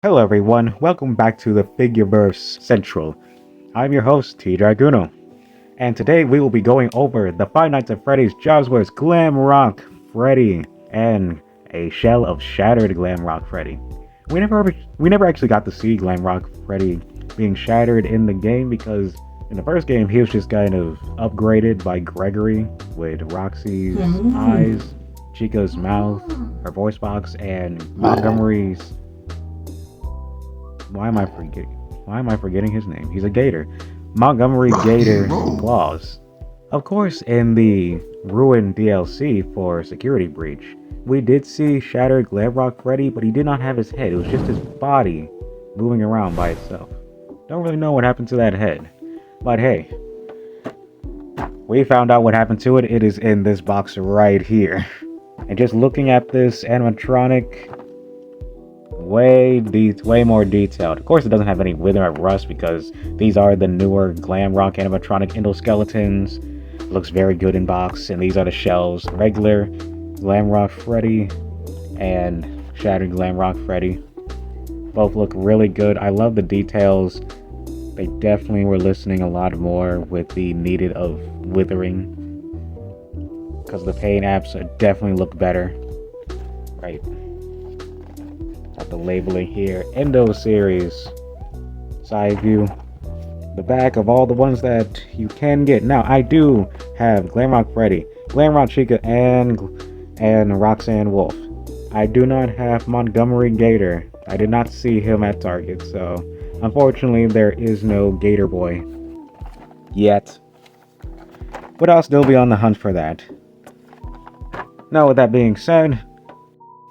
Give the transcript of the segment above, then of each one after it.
Hello everyone, welcome back to the Figureverse Central. I'm your host, T Draguno, and today we will be going over the Five Nights at Freddy's Jazwares Glamrock Freddy and a shell of shattered Glamrock Freddy. We never actually got to see Glamrock Freddy being shattered in the game because in the first game he was just kind of upgraded by Gregory with Roxy's eyes, Chica's mouth, her voice box, and Montgomery's. Why am I forgetting his name? He's a gator. Montgomery Gator claws. Of course, in the Ruin DLC for Security Breach, we did see Shattered Glamrock Freddy, but he did not have his head. It was just his body moving around by itself. Don't really know what happened to that head. But hey, we found out what happened to it. It is in this box right here. And just looking at this animatronic, way more detailed. Of course, it doesn't have any wither or rust because these are the newer Glamrock animatronic Endoskeletons. It looks very good in box, and these are the shells: regular Glamrock Freddy and Shattered Glamrock Freddy. Both look really good. I love the details. They definitely were listening a lot more with the needed of withering, because the paint apps definitely look better. Right. Got the labeling here. Endo series. Side view. The back of all the ones that you can get. Now, I do have Glamrock Freddy, Glamrock Chica, and Roxanne Wolf. I do not have Montgomery Gator. I did not see him at Target, so unfortunately there is no Gator Boy yet. But I'll still be on the hunt for that. Now, with that being said,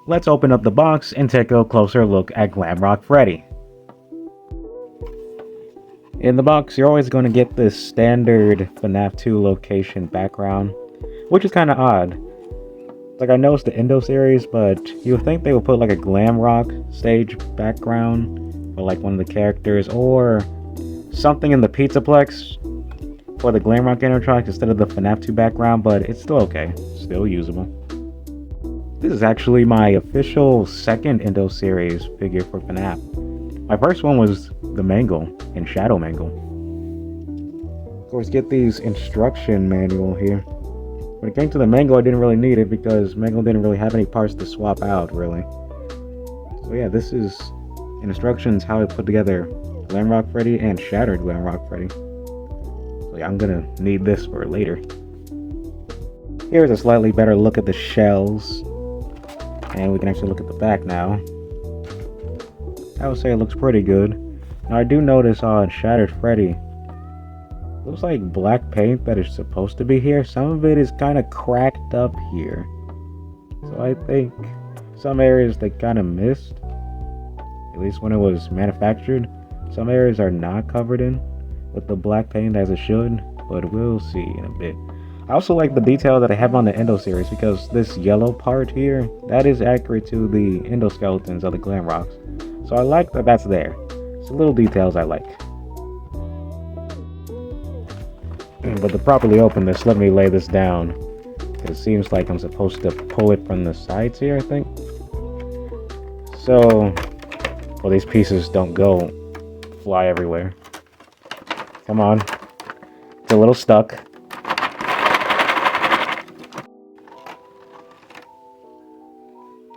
let's open up the box and take a closer look at Glamrock Freddy. In the box, you're always going to get this standard FNAF 2 location background, which is kind of odd. Like, I know it's the Endo series, but you would think they would put like a Glamrock stage background for like one of the characters, or something in the Pizzaplex for the Glamrock animatronic instead of the FNAF 2 background, but it's still okay, still usable. This is actually my official second Endo series figure for FNAF. My first one was the Mangle in Shadow Mangle. Of course, get these instruction manual here. When it came to the Mangle, I didn't really need it because Mangle didn't really have any parts to swap out, really. So yeah, this is instructions how to put together Glamrock Freddy and Shattered Glamrock Freddy. So yeah, I'm gonna need this for later. Here's a slightly better look at the shells. And we can actually look at the back now. I would say it looks pretty good. Now, I do notice on Shattered Freddy, looks like black paint that is supposed to be here. Some of it is kind of cracked up here. So I think some areas they kind of missed, at least when it was manufactured. Some areas are not covered in with the black paint as it should, but we'll see in a bit. I also like the detail that I have on the Endo series because this yellow part here, that is accurate to the Endoskeletons of the Glamrocks. So I like that that's there. It's the little details I like. But to properly open this, let me lay this down. It seems like I'm supposed to pull it from the sides here, I think. So, well, these pieces don't fly everywhere. Come on. It's a little stuck.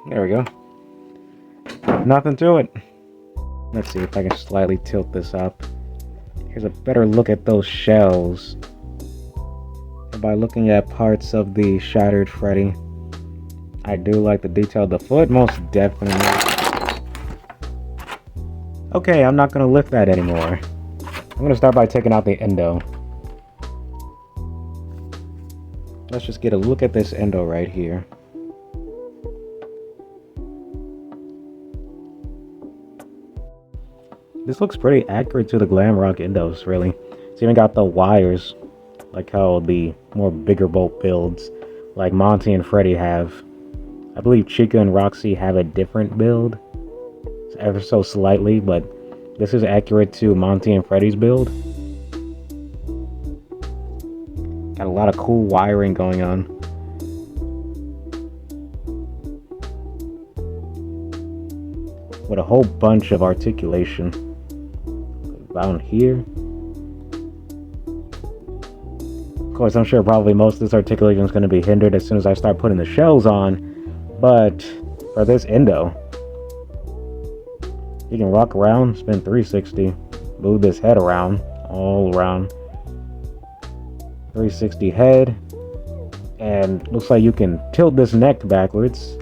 There we go. Nothing to it. Let's see if I can slightly tilt this up. Here's a better look at those shells. By looking at parts of the Shattered Freddy, I do like the detail of the foot, most definitely. Okay, I'm not gonna lift that anymore. I'm gonna start by taking out the Endo. Let's just get a look at this Endo right here. This looks pretty accurate to the Glamrock Endos, really. It's even got the wires, like how the more bigger bolt builds, like Monty and Freddy have. I believe Chica and Roxy have a different build, ever so slightly, but this is accurate to Monty and Freddy's build. Got a lot of cool wiring going on. with a whole bunch of articulation. Down here. Of course, I'm sure probably most of this articulation is going to be hindered as soon as I start putting the shells on, but for this endo, you can rock around, spin 360, move this head around, all around, 360 head, and looks like you can tilt this neck backwards,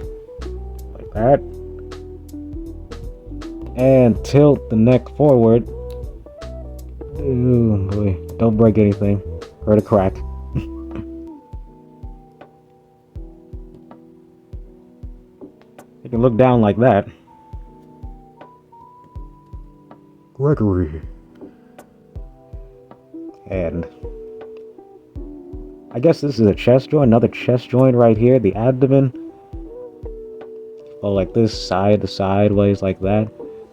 like that, and tilt the neck forward. Ooh boy, don't break anything. Heard a crack. You can look down like that. Gregory. And I guess this is a chest joint, another chest joint right here, the abdomen. Oh, like this, side to sideways like that.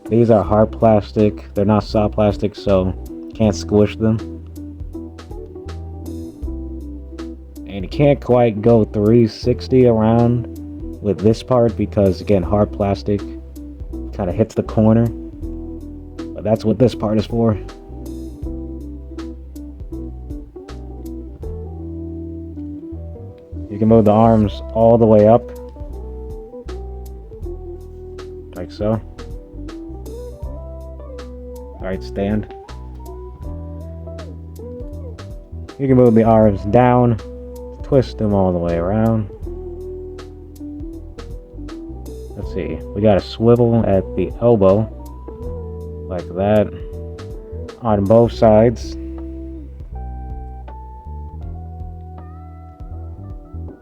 These are hard plastic. They're not soft plastic, so can't squish them. And you can't quite go 360 around with this part because, again, hard plastic kind of hits the corner. But that's what this part is for. You can move the arms all the way up, like so. Alright, stand. You can move the arms down, twist them all the way around. Let's see, we got a swivel at the elbow, like that, on both sides.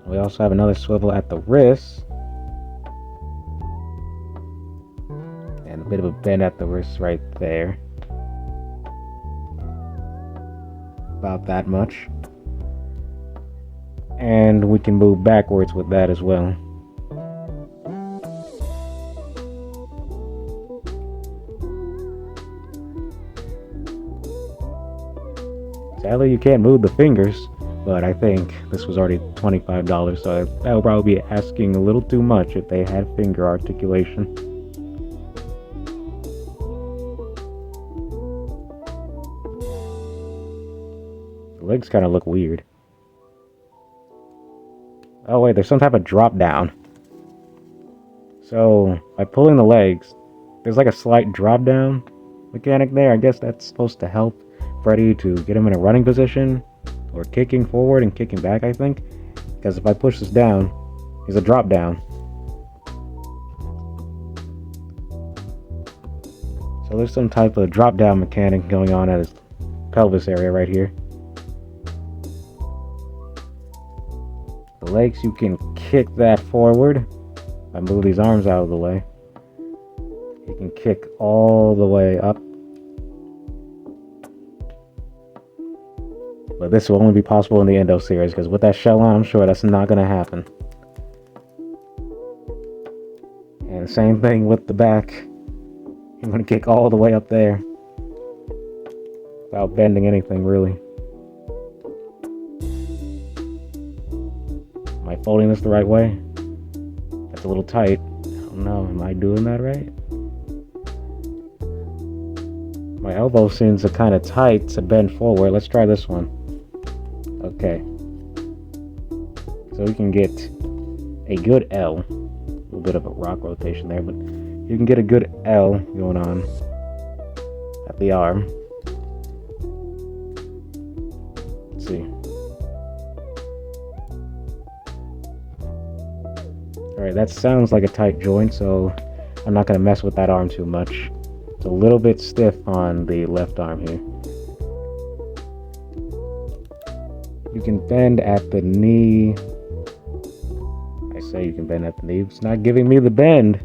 We also have another swivel at the wrist, and a bit of a bend at the wrist right there. About that much. And we can move backwards with that as well. Sadly, you can't move the fingers, but I think this was already $25, so that would probably be asking a little too much if they had finger articulation. The legs kind of look weird. Oh wait, there's some type of drop down. So, by pulling the legs, there's like a slight drop down mechanic there. I guess that's supposed to help Freddy to get him in a running position, or kicking forward and kicking back, I think. Because if I push this down, he's a drop down. So there's some type of drop down mechanic going on at his pelvis area right here. The legs, you can kick that forward. I move these arms out of the way. You can kick all the way up. But this will only be possible in the Endo series, because with that shell on, I'm sure that's not going to happen. And same thing with the back. I'm going to kick all the way up there without bending anything, really. Am I folding this the right way? That's a little tight. I don't know. Am I doing that right? My elbow seems kind of tight to bend forward. Let's try this one. Okay. So we can get a good L. A little bit of a rock rotation there, but you can get a good L going on at the arm. Let's see. Alright, that sounds like a tight joint, so I'm not going to mess with that arm too much. It's a little bit stiff on the left arm here. You can bend at the knee. I say you can bend at the knee. It's not giving me the bend.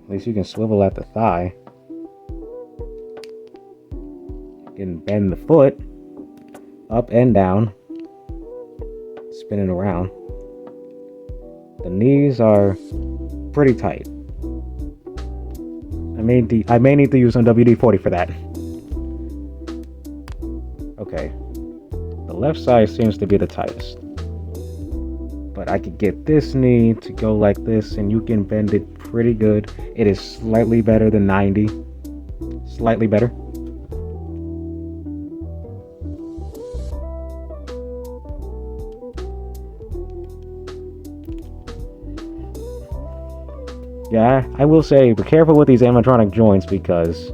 At least you can swivel at the thigh. You can bend the foot up and down, spinning around. The knees are pretty tight. I may need to use some WD-40 for that. Okay. The left side seems to be the tightest. But I could get this knee to go like this, and you can bend it pretty good. It is slightly better than 90. Slightly better. Yeah, I will say, be careful with these animatronic joints because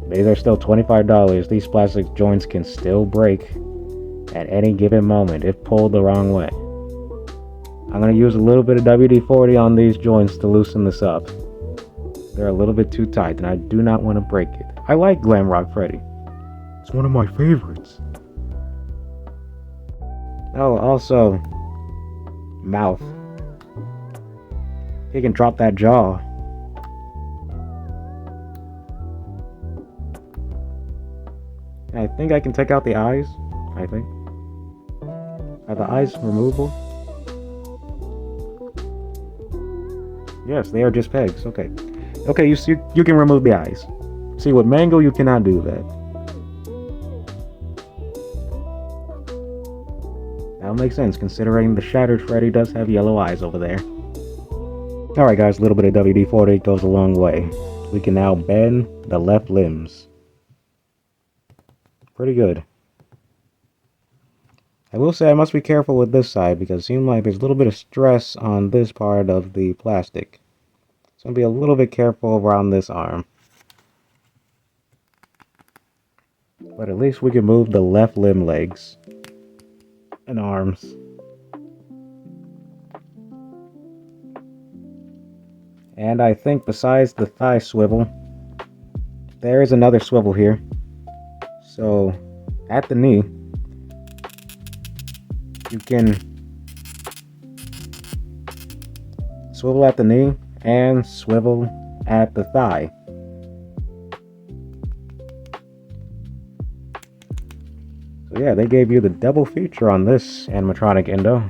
these are still $25. These plastic joints can still break at any given moment if pulled the wrong way. I'm going to use a little bit of WD-40 on these joints to loosen this up. They're a little bit too tight and I do not want to break it. I like Glamrock Freddy. It's one of my favorites. Oh, also, mouth. He can drop that jaw. I think I can take out the eyes. I think. Are the eyes removable? Yes, they are just pegs. Okay. Okay, you can remove the eyes. See, with Mango, you cannot do that. That makes sense, considering the Shattered Freddy does have yellow eyes over there. Alright guys, a little bit of WD-40 goes a long way. We can now bend the left limbs. Pretty good. I will say I must be careful with this side because it seems like there's a little bit of stress on this part of the plastic. So I'll be a little bit careful around this arm. But at least we can move the left limb legs and arms. And I think besides the thigh swivel, there is another swivel here. So at the knee, you can swivel at the knee and swivel at the thigh. So yeah, they gave you the double feature on this animatronic Endo.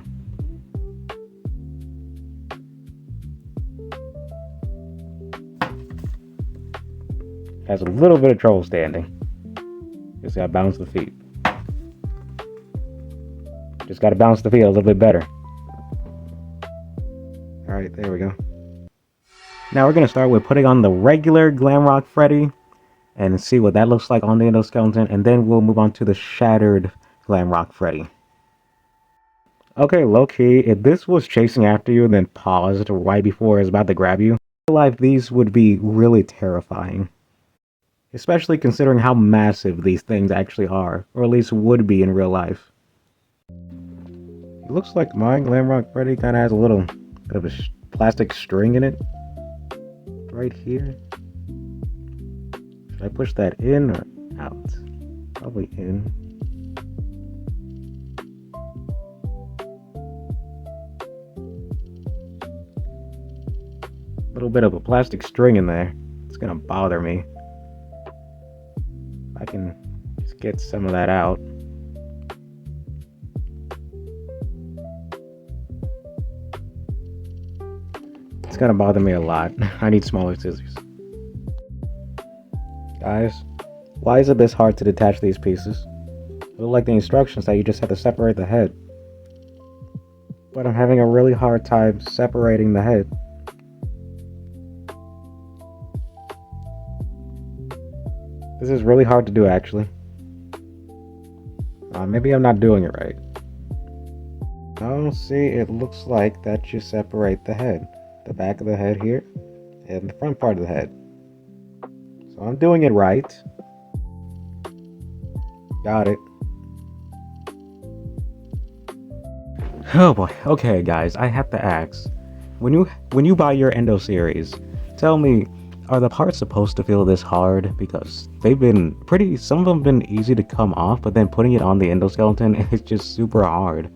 Has a little bit of trouble standing. Just gotta bounce the feet. Just gotta bounce the feet a little bit better. Alright, there we go. Now we're gonna start with putting on the regular Glamrock Freddy and see what that looks like on the Endoskeleton, and then we'll move on to the Shattered Glamrock Freddy. Okay, low-key, if this was chasing after you and then paused right before it was about to grab you, I feel like these would be really terrifying. Especially considering how massive these things actually are, or at least would be in real life. It looks like my Glamrock Freddy kind of has a little bit of a plastic string in it. Right here. Should I push that in or out? Probably in. A little bit of a plastic string in there. It's gonna bother me. I can just get some of that out. It's gonna bother me a lot. I need smaller scissors. Guys, why is it this hard to detach these pieces? I look like the instructions that you just have to separate the head. But I'm having a really hard time separating the head. This is really hard to do, actually. Maybe I'm not doing it right. Oh, see, it looks like that you separate the head. The back of the head here, and the front part of the head. So I'm doing it right. Got it. Oh boy. Okay, guys, I have to ask. When you buy your Endo series, tell me, are the parts supposed to feel this hard? Because they've been some of them have been easy to come off, but then putting it on the Endoskeleton is just super hard.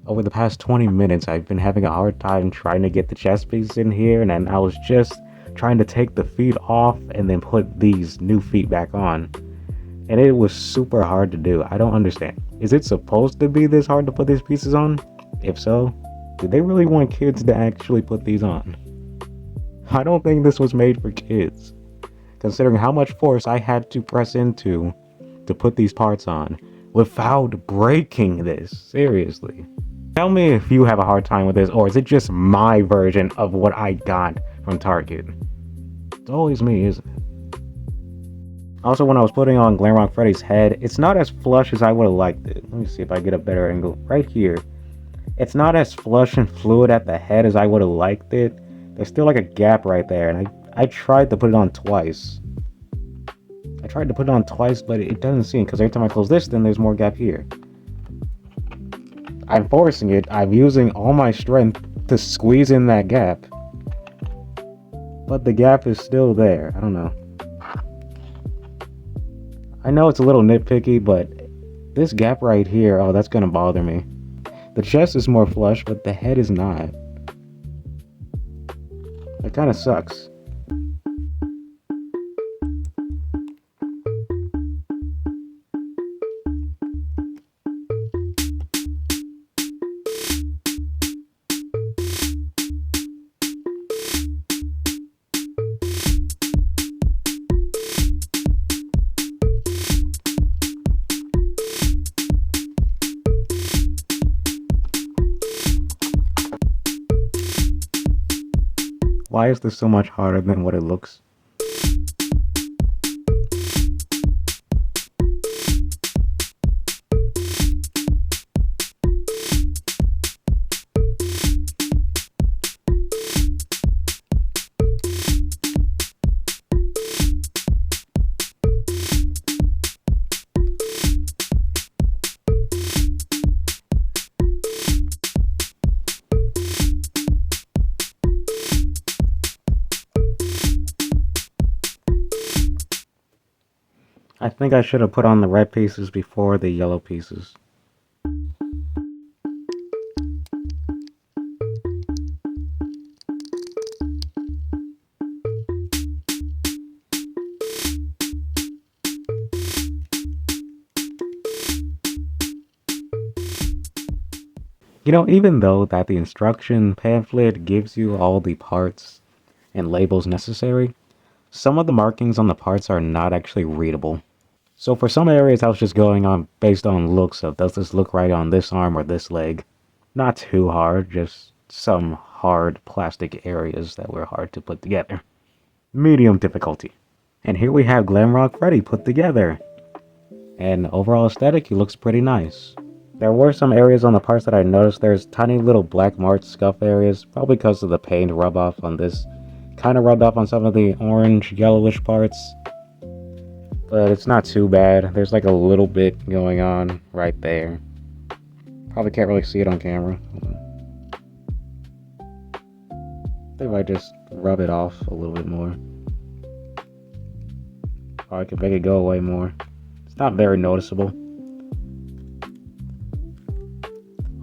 Over the past 20 minutes, I've been having a hard time trying to get the chest piece in here, and then I was just trying to take the feet off and then put these new feet back on. And it was super hard to do. I don't understand. Is it supposed to be this hard to put these pieces on? If so, do they really want kids to actually put these on? I don't think this was made for kids, considering how much force I had to press into to put these parts on. without breaking this. Seriously. Tell me if you have a hard time with this, or is it just my version of what I got from Target? It's always me, isn't it? Also, when I was putting on Glamrock Freddy's head, it's not as flush as I would have liked it. Let me see if I get a better angle. Right here. It's not as flush and fluid at the head as I would have liked it. There's still like a gap right there, and I tried to put it on twice. But it doesn't seem, because every time I close this, then there's more gap here. I'm forcing it. I'm using all my strength to squeeze in that gap. But the gap is still there. I don't know. I know it's a little nitpicky, but this gap right here, oh, that's gonna bother me. The chest is more flush, but the head is not. It kind of sucks. Why is this so much harder than what it looks? I think I should have put on the red pieces before the yellow pieces. You know, even though that the instruction pamphlet gives you all the parts and labels necessary, some of the markings on the parts are not actually readable. So for some areas, I was just going on based on looks of, does this look right on this arm or this leg? Not too hard, just some hard plastic areas that were hard to put together. Medium difficulty. And here we have Glamrock Freddy put together. And overall aesthetic, he looks pretty nice. There were some areas on the parts that I noticed there's tiny little black marked scuff areas, probably because of the paint rub off on this. Kind of rubbed off on some of the orange, yellowish parts. But it's not too bad. There's like a little bit going on right there. Probably can't really see it on camera. I think if I just rub it off a little bit more. Or I could make it go away more. It's not very noticeable.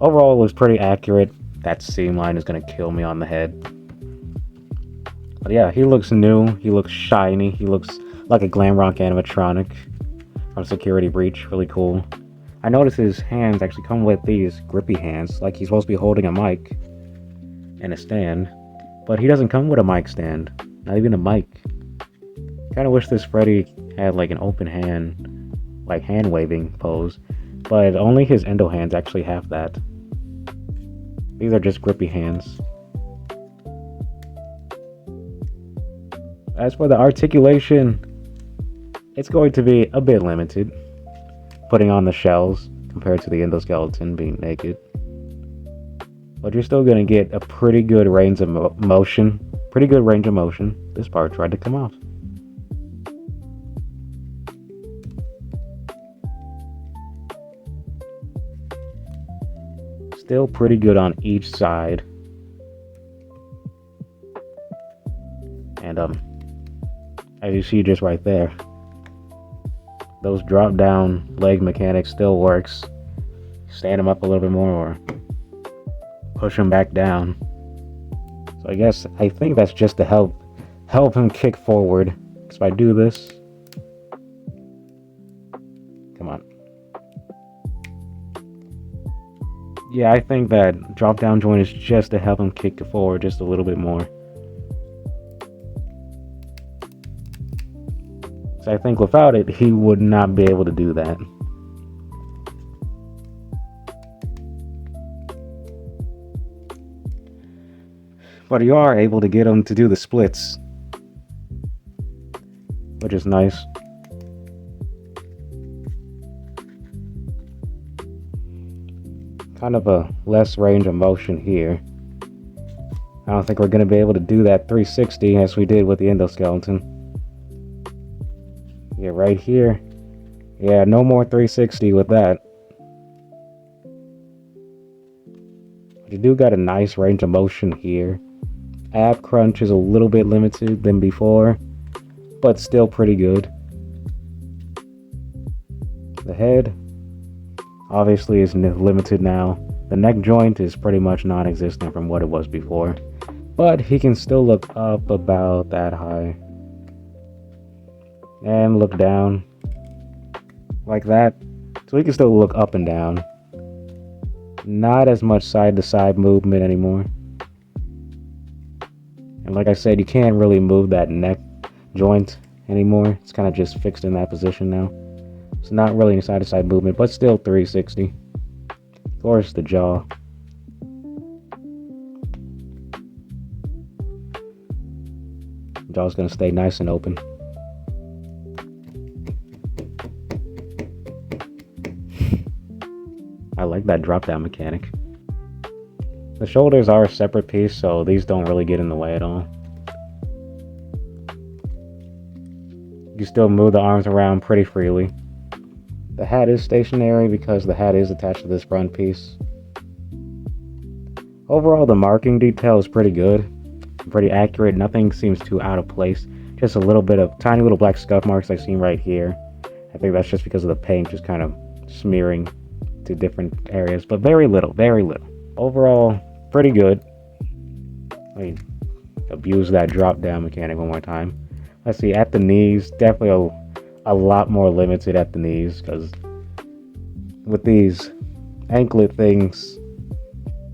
Overall, it was pretty accurate. That seam line is going to kill me on the head. But yeah, he looks new. He looks shiny. He looks like a Glamrock animatronic from Security Breach. Really cool. I noticed his hands actually come with these grippy hands, like he's supposed to be holding a mic and a stand. But he doesn't come with a mic stand. Not even a mic. Kind of wish this Freddy had like an open hand, like hand waving pose. But only his endo hands actually have that. These are just grippy hands. As for the articulation, it's going to be a bit limited. Putting on the shells compared to the endoskeleton being naked. But you're still going to get a pretty good range of motion. This part tried to come off. Still pretty good on each side. And as you see just right there, those drop down leg mechanics still works. Stand them up a little bit more or push him back down. So I think that's just to help him kick forward. Because if I do this, come on. Yeah, I think that drop down joint is just to help him kick forward just a little bit more. So I think without it, he would not be able to do that. But you are able to get him to do the splits, which is nice. Kind of a less range of motion here. I don't think we're going to be able to do that 360 as we did with the Endoskeleton. Yeah, right here. Yeah, no more 360 with that. But you do got a nice range of motion here. Ab crunch is a little bit limited than before, but still pretty good. The head obviously is limited now. The neck joint is pretty much non-existent from what it was before, but he can still look up about that high and look down like that, so he can still look up and down. Not as much side-to-side movement anymore. And like I said, you can't really move that neck joint anymore. It's kind of just fixed in that position now. It's not really any side-to-side movement, but still 360. Of course, the jaw. Jaw's gonna stay nice and open. I like that drop-down mechanic. The shoulders are a separate piece, so these don't really get in the way at all. You can still move the arms around pretty freely. The hat is stationary because the hat is attached to this front piece. Overall, the marking detail is pretty good. Pretty accurate. Nothing seems too out of place. Just a little bit of tiny little black scuff marks I've seen right here. I think that's just because of the paint just kind of smearing to different areas, but very little, very little. Overall, pretty good. Let me abuse that drop down mechanic one more time. Let's see, at the knees, definitely a lot more limited at the knees, because with these anklet things,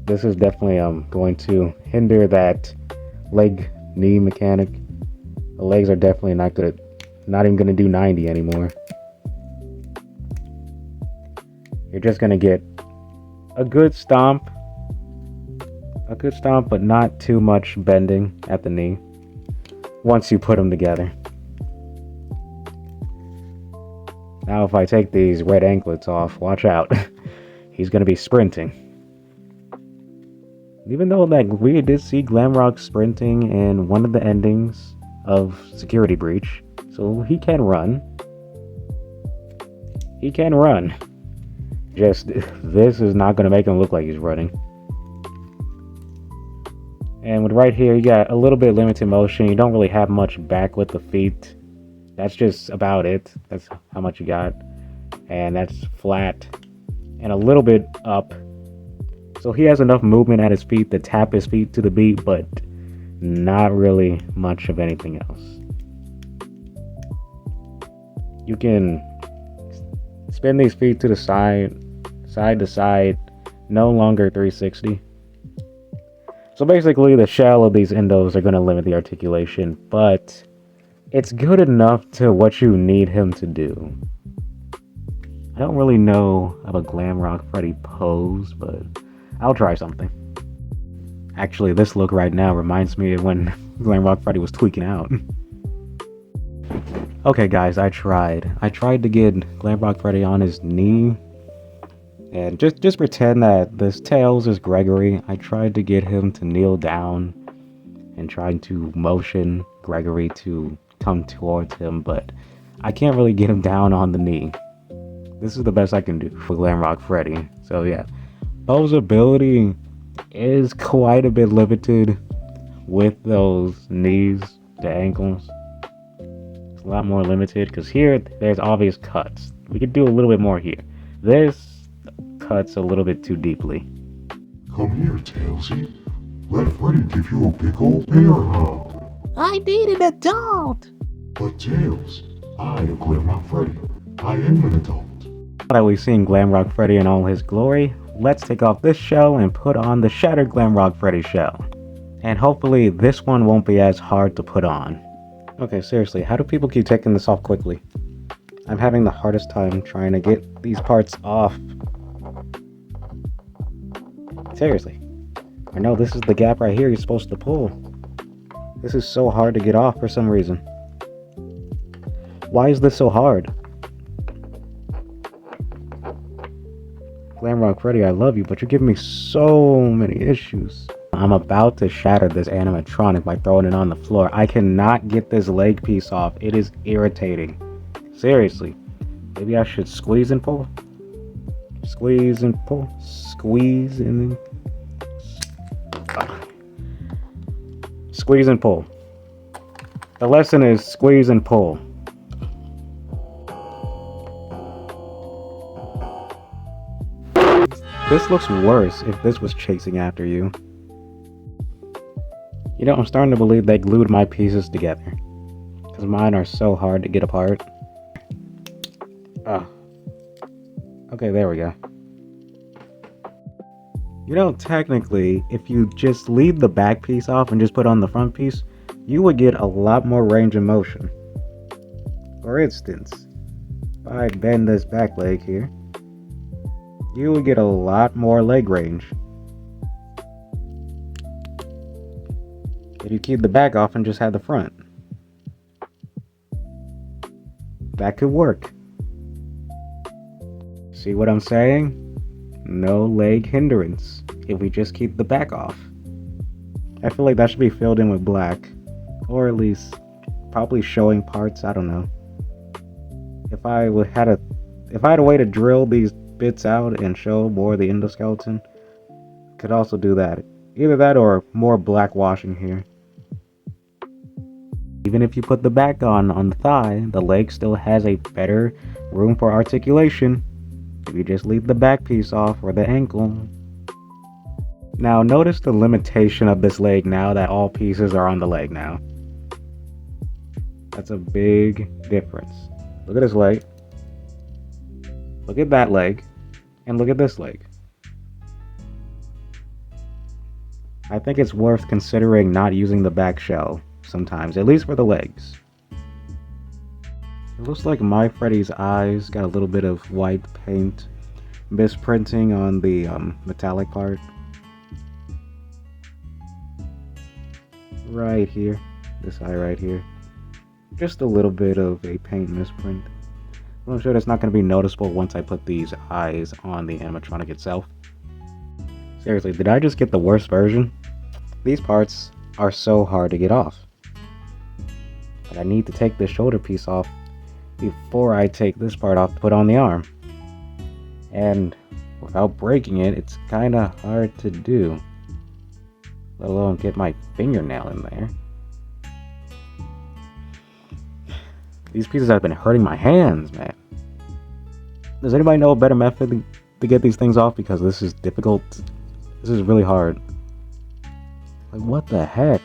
this is definitely going to hinder that leg knee mechanic. The legs are definitely not even gonna do 90 anymore. You're just gonna get a good stomp, but not too much bending at the knee once you put them together. Now if I take these red anklets off, watch out. He's gonna be sprinting. Even though like we did see Glamrock sprinting in one of the endings of Security Breach, so he can run. He can run. Just, this is not going to make him look like he's running. And with right here, you got a little bit of limited motion. You don't really have much back with the feet. That's just about it. That's how much you got. And that's flat. And a little bit up. So he has enough movement at his feet to tap his feet to the beat, but not really much of anything else. You can spin these feet to the side to side, no longer 360. So basically the shell of these endos are going to limit the articulation, but it's good enough to what you need him to do. I don't really know of a Glamrock Freddy pose, but I'll try something. Actually, this look right now reminds me of when Glamrock Freddy was tweaking out. Okay guys, I tried to get Glamrock Freddy on his knee, and just pretend that this Tails is Gregory. I tried to get him to kneel down and trying to motion Gregory to come towards him, but I can't really get him down on the knee. This is the best I can do for Glamrock Freddy. So yeah, posability is quite a bit limited with those knees to ankles. It's a lot more limited because here there's obvious cuts. We could do a little bit more here. This cuts a little bit too deeply. Come here, Tailsy. Let Freddy give you a big old bear hug. I need an adult. But Tails, I am Glamrock Freddy. I am an adult. Now that we've seen Glamrock Freddy in all his glory, let's take off this shell and put on the Shattered Glamrock Freddy shell. And hopefully this one won't be as hard to put on. Okay, seriously, how do people keep taking this off quickly? I'm having the hardest time trying to get these parts off. Seriously. I know this is the gap right here you're supposed to pull. This is so hard to get off for some reason. Why is this so hard? Glamrock Freddy, I love you, but you're giving me so many issues. I'm about to shatter this animatronic by throwing it on the floor. I cannot get this leg piece off. It is irritating. Seriously. Maybe I should squeeze and pull? Squeeze and pull? Squeeze and... Squeeze and pull. The lesson is squeeze and pull. This looks worse if this was chasing after you. You know, I'm starting to believe they glued my pieces together. Because mine are so hard to get apart. Okay, there we go. You know, technically, if you just leave the back piece off and just put on the front piece, you would get a lot more range of motion. For instance, if I bend this back leg here, you would get a lot more leg range. If you keep the back off and just have the front. That could work. See what I'm saying? No leg hindrance if we just keep the back off. I feel like that should be filled in with black. Or at least probably showing parts, I don't know. If I had a way to drill these bits out and show more of the endoskeleton, could also do that. Either that or more black washing here. Even if you put the back on the thigh, the leg still has a better room for articulation if you just leave the back piece off or the ankle. Now notice the limitation of this leg now that all pieces are on the leg now. That's a big difference. Look at this leg. Look at that leg. And look at this leg. I think it's worth considering not using the back shell sometimes, at least for the legs. It looks like my Freddy's eyes got a little bit of white paint misprinting on the metallic part. Right here. This eye right here. Just a little bit of a paint misprint. I'm sure that's not going to be noticeable once I put these eyes on the animatronic itself. Seriously, did I just get the worst version? These parts are so hard to get off. But I need to take this shoulder piece off before I take this part off to put on the arm. And without breaking it, it's kind of hard to do. Let alone get my fingernail in there. These pieces have been hurting my hands, man. Does anybody know a better method to get these things off? Because this is difficult. This is really hard. Like, what the heck?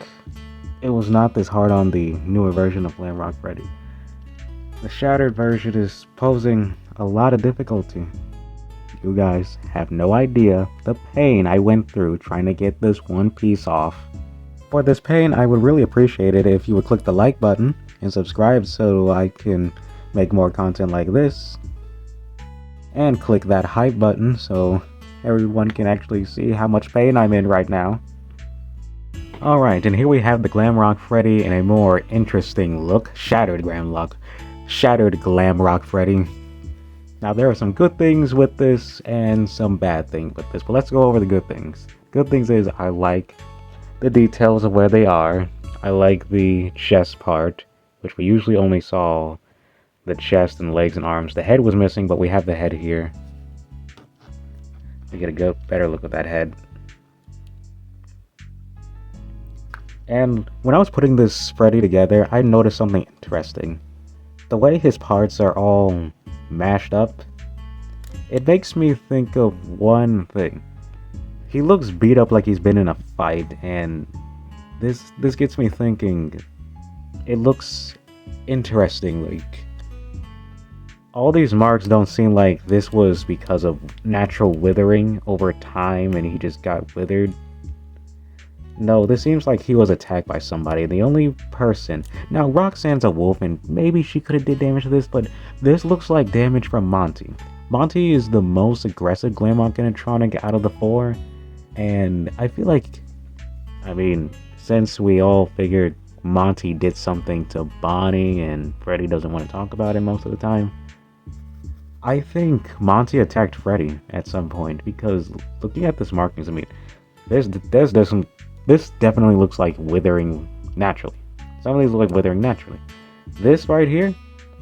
It was not this hard on the newer version of Glamrock Freddy. The shattered version is posing a lot of difficulty. You guys have no idea the pain I went through trying to get this one piece off. For this pain, I would really appreciate it if you would click the like button and subscribe so I can make more content like this. And click that hype button so everyone can actually see how much pain I'm in right now. Alright, and here we have the Glamrock Freddy in a more interesting look. Shattered Glamrock Freddy. Now there are some good things with this and some bad things with this, but let's go over the good things. Good things is I like the details of where they are. I like the chest part, which we usually only saw the chest and legs and arms. The head was missing, but we have the head here. We get a better look at that head. And when I was putting this Freddy together, I noticed something interesting. The way his parts are all mashed up, it makes me think of one thing. He looks beat up like he's been in a fight, and this gets me thinking. It looks interesting, like all these marks don't seem like this was because of natural withering over time and he just got withered. No, this seems like he was attacked by somebody. The only person... Now, Roxanne's a wolf, and maybe she could have did damage to this, but this looks like damage from Monty. Monty is the most aggressive Glamrock animatronic out of the four, And I feel like, I mean, since we all figured Monty did something to Bonnie and Freddy doesn't want to talk about it most of the time, I think Monty attacked Freddy at some point, because looking at this markings, I mean, this definitely looks like withering naturally. Some of these look like withering naturally. This right here,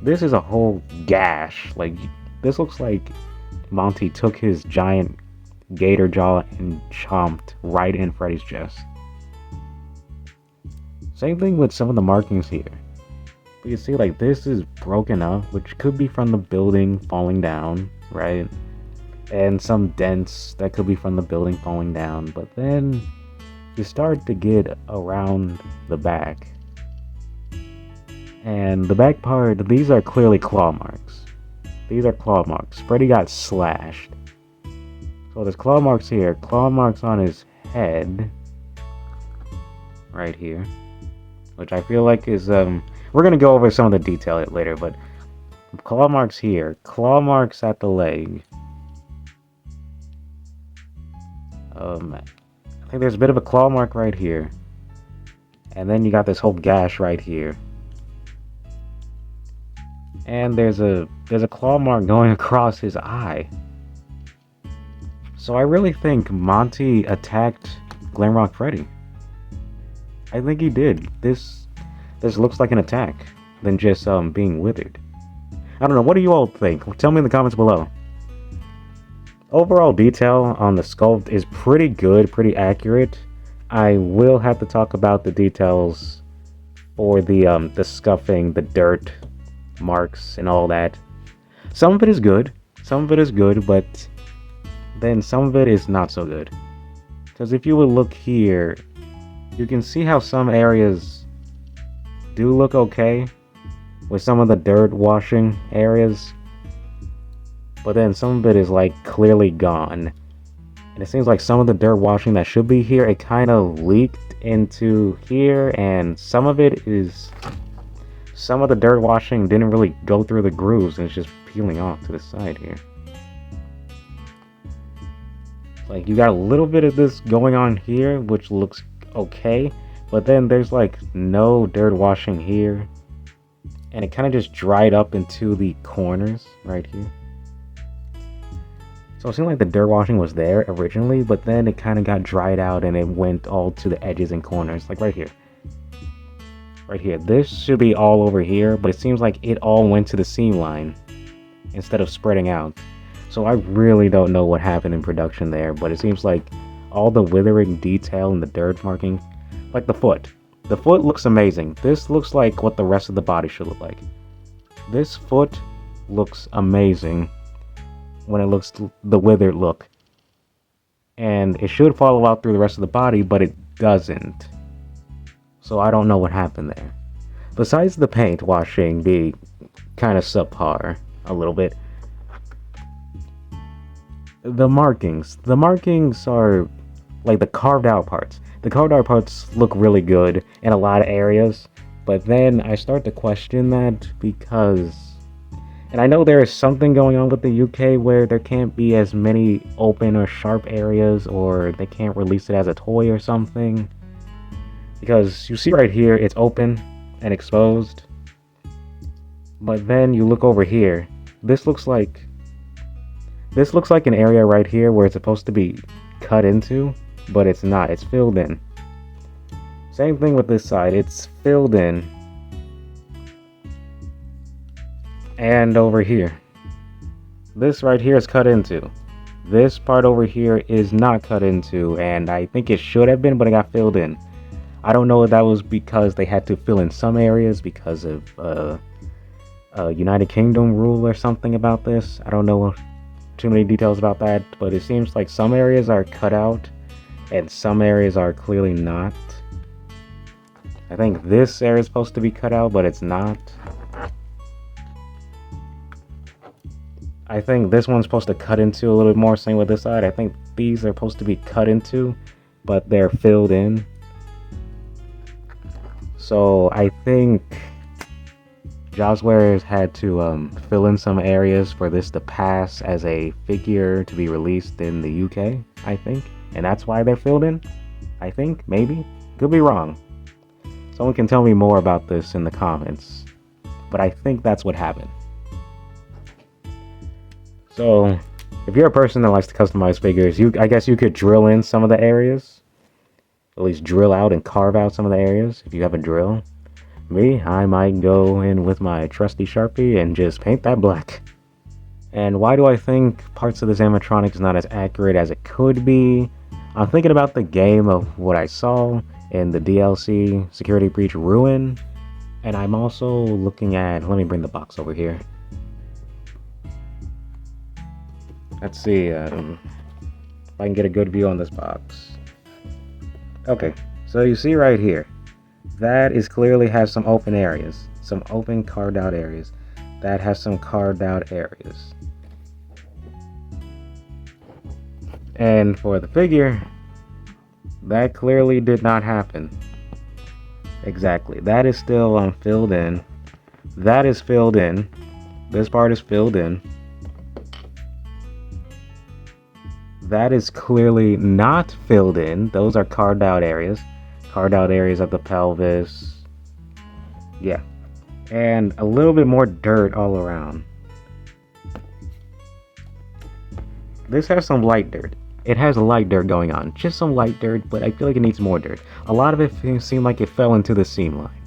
this is a whole gash. Like, this looks like Monty took his giant gator jaw and chomped right in Freddy's chest. Same thing with some of the markings here. But you see, like, this is broken up, which could be from the building falling down, right? And some dents that could be from the building falling down. But then you start to get around the back. And the back part, these are clearly claw marks. These are claw marks. Freddy got slashed. So there's claw marks here. Claw marks on his head. Right here. Which I feel like is, we're going to go over some of the detail later, but claw marks here. Claw marks at the leg. I think there's a bit of a claw mark right here. And then you got this whole gash right here. And there's a claw mark going across his eye. So I really think Monty attacked Glamrock Freddy. I think he did. This looks like an attack than just being withered. I don't know, what do you all think? Tell me in the comments below. Overall detail on the sculpt is pretty good, pretty accurate. I will have to talk about the details for the scuffing, the dirt marks and all that. Some of it is good, but then some of it is not so good. Because if you would look here, you can see how some areas do look okay with some of the dirt washing areas, but then some of it is like clearly gone. And it seems like some of the dirt washing that should be here, it kind of leaked into here, and some of the dirt washing didn't really go through the grooves and it's just peeling off to the side here. Like, you got a little bit of this going on here, which looks okay, but then there's like no dirt washing here, and it kind of just dried up into the corners right here. So it seemed like the dirt washing was there originally, but then it kind of got dried out and it went all to the edges and corners, like right here. Right here. This should be all over here, but it seems like it all went to the seam line instead of spreading out. So I really don't know what happened in production there, but it seems like all the withering detail and the dirt marking, like the foot. The foot looks amazing. This looks like what the rest of the body should look like. This foot looks amazing when it looks the withered look. And it should follow out through the rest of the body, but it doesn't. So I don't know what happened there. Besides the paint washing being kind of subpar a little bit, the markings are like the carved out parts. The carved out parts look really good in a lot of areas, but then I start to question that because, and I know there is something going on with the UK where there can't be as many open or sharp areas, or they can't release it as a toy or something. Because you see right here, it's open and exposed. But then you look over here, this looks like an area right here where it's supposed to be cut into, but it's not, it's filled in. Same thing with this side, it's filled in. And over here, this right here is cut into. This part over here is not cut into, and I think it should have been, but it got filled in. I don't know if that was because they had to fill in some areas because of United Kingdom rule or something about this. I don't know too many details about that, but it seems like some areas are cut out and some areas are clearly not. I think this area is supposed to be cut out, but it's not. I think this one's supposed to cut into a little bit more, same with this side. I think these are supposed to be cut into, but they're filled in. So I think Jazwares had to fill in some areas for this to pass as a figure to be released in the UK, I think. and that's why they're filled in? I think, maybe? Could be wrong. Someone can tell me more about this in the comments, but I think that's what happened. So, if you're a person that likes to customize figures, I guess you could drill in some of the areas. At least drill out and carve out some of the areas if you have a drill. Me, I might go in with my trusty Sharpie and just paint that black. And why do I think parts of this animatronic is not as accurate as it could be? I'm thinking about the game of what I saw in the DLC Security Breach Ruin. And I'm also looking at, let me bring the box over here. Let's see if I can get a good view on this box. Okay, so you see right here, that is clearly has some open areas, some open carved out areas. That has some carved out areas. And for the figure, that clearly did not happen. Exactly, that is still filled in. That is filled in. This part is filled in. That is clearly not filled in. Those are carved out areas. Carved out areas of the pelvis. Yeah. And a little bit more dirt all around. This has some light dirt. It has light dirt going on. Just some light dirt, but I feel like it needs more dirt. A lot of it seemed like it fell into the seam line.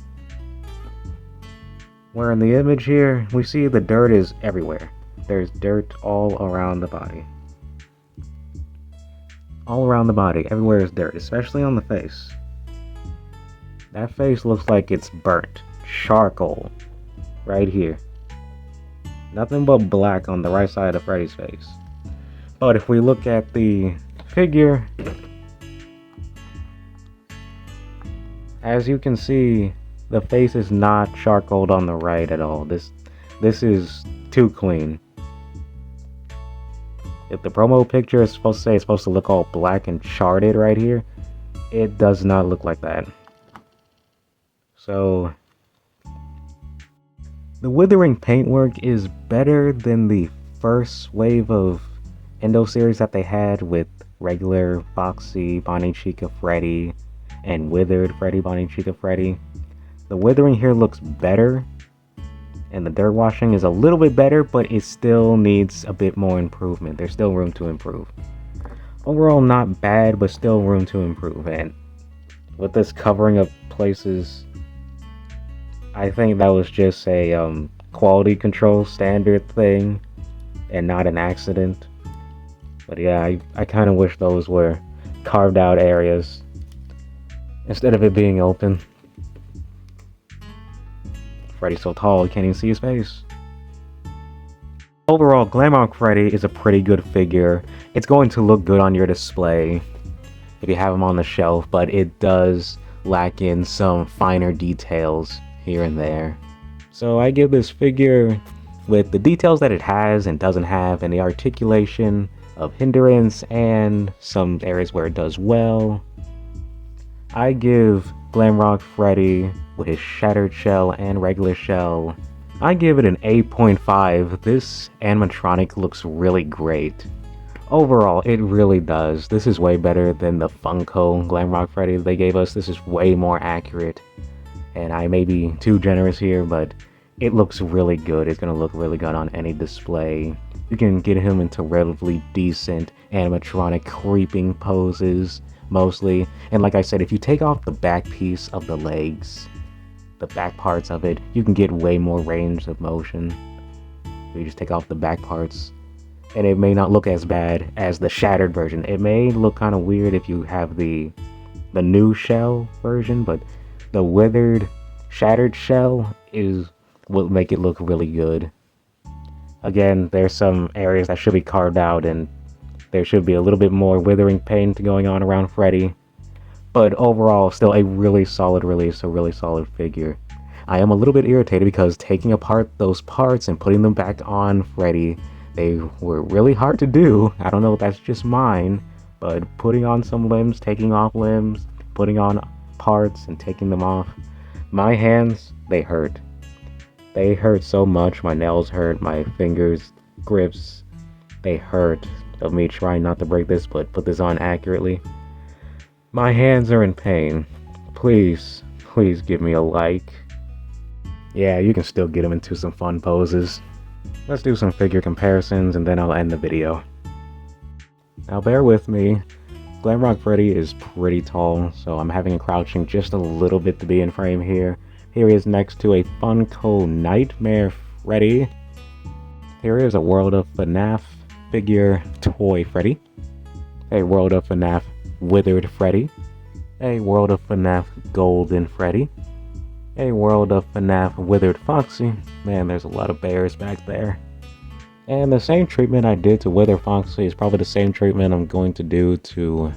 Where in the image here, we see the dirt is everywhere. There's dirt all around the body. All around the body, everywhere is dirt, especially on the face. That face looks like it's burnt. Charcoal. Right here. Nothing but black on the right side of Freddy's face. But if we look at the figure, as you can see, the face is not charcoaled on the right at all. This is too clean. If the promo picture is supposed to say it's supposed to look all black and charted right here, it does not look like that. So, the withering paintwork is better than the first wave of Endo series that they had with regular Foxy, Bonnie Chica Freddy, and withered Freddy, Bonnie Chica Freddy. The withering here looks better, and the dirt washing is a little bit better, but it still needs a bit more improvement. There's still room to improve. Overall, not bad, but still room to improve. And with this covering of places, I think that was just a quality control standard thing and not an accident. But yeah, I kind of wish those were carved out areas instead of it being open. Freddy's so tall, you can't even see his face. Overall, Glamrock Freddy is a pretty good figure. It's going to look good on your display if you have him on the shelf, but it does lack in some finer details here and there. So I give this figure, with the details that it has and doesn't have, and the articulation of hindrance and some areas where it does well, I give Glamrock Freddy, with his shattered shell and regular shell, I give it an 8.5. This animatronic looks really great. Overall, it really does. This is way better than the Funko Glamrock Freddy they gave us. This is way more accurate. And I may be too generous here, but it looks really good. It's going to look really good on any display. You can get him into relatively decent animatronic creeping poses, mostly. And like I said, if you take off the back piece of the legs, the back parts of it, you can get way more range of motion. You just take off the back parts, and it may not look as bad as the shattered version. It may look kind of weird if you have the new shell version, but the withered, shattered shell is what make it look really good. Again, there's some areas that should be carved out, and there should be a little bit more withering paint going on around Freddy. But overall, still a really solid release, a really solid figure. I am a little bit irritated because taking apart those parts and putting them back on Freddy, they were really hard to do. I don't know if that's just mine, but putting on some limbs, taking off limbs, putting on parts and taking them off, my hands, they hurt. They hurt so much. My nails hurt, my fingers, grips, they hurt. of me trying not to break this, but put this on accurately. My hands are in pain. Please, please give me a like. Yeah, you can still get them into some fun poses. Let's do some figure comparisons and then I'll end the video. Now bear with me. Glamrock Freddy is pretty tall, so I'm having him crouching just a little bit to be in frame here. Here he is next to a Funko Nightmare Freddy. Here is a World of FNAF figure toy Freddy. A World of FNAF Withered Freddy. A World of FNAF Golden Freddy. A World of FNAF Withered Foxy. Man, there's a lot of bears back there. And the same treatment I did to Wither Foxy is probably the same treatment I'm going to do to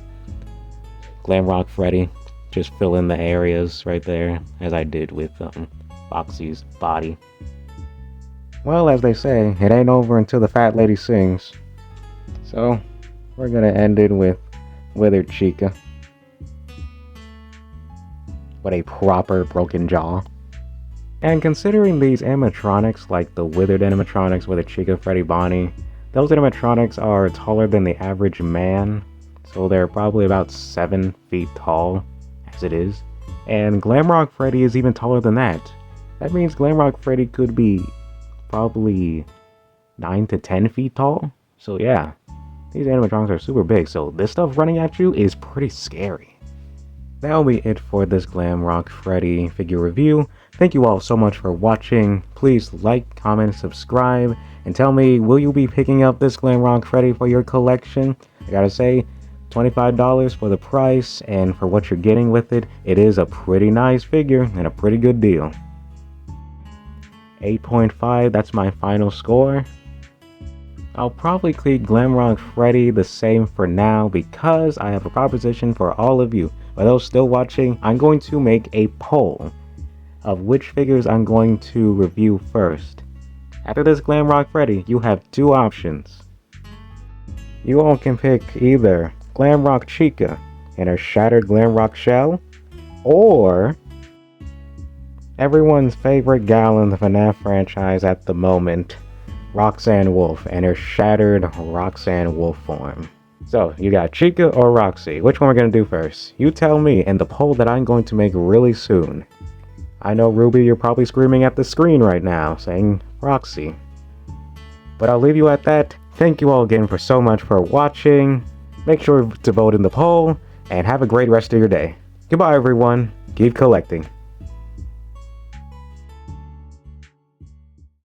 Glamrock Freddy. Just fill in the areas right there, as I did with Foxy's body. Well, as they say, it ain't over until the fat lady sings. So, we're gonna end it with Withered Chica. With a proper broken jaw. And considering these animatronics, like the Withered animatronics with a Chica, Freddy, Bonnie, those animatronics are taller than the average man, so they're probably about 7 feet tall, as it is. And Glamrock Freddy is even taller than that. That means Glamrock Freddy could be probably 9 to 10 feet tall. So yeah, these animatronics are super big, so this stuff running at you is pretty scary. That'll be it for this Glamrock Freddy figure review. Thank you all so much for watching. Please like, comment, subscribe, and tell me, will you be picking up this Glamrock Freddy for your collection? I gotta say, $25 for the price, and for what you're getting with it, it is a pretty nice figure and a pretty good deal. 8.5, that's my final score. I'll probably keep Glamrock Freddy the same for now because I have a proposition for all of you. For those still watching, I'm going to make a poll of which figures I'm going to review first. After this Glamrock Freddy, you have 2 options. You all can pick either Glamrock Chica in her shattered Glamrock shell, or everyone's favorite gal in the FNAF franchise at the moment, Roxanne Wolf and her shattered Roxanne Wolf form. So, you got Chica or Roxy? Which one we're going to do first? You tell me in the poll that I'm going to make really soon. I know, Ruby, you're probably screaming at the screen right now, saying Roxy. But I'll leave you at that. Thank you all again for so much for watching. Make sure to vote in the poll, and have a great rest of your day. Goodbye, everyone. Keep collecting.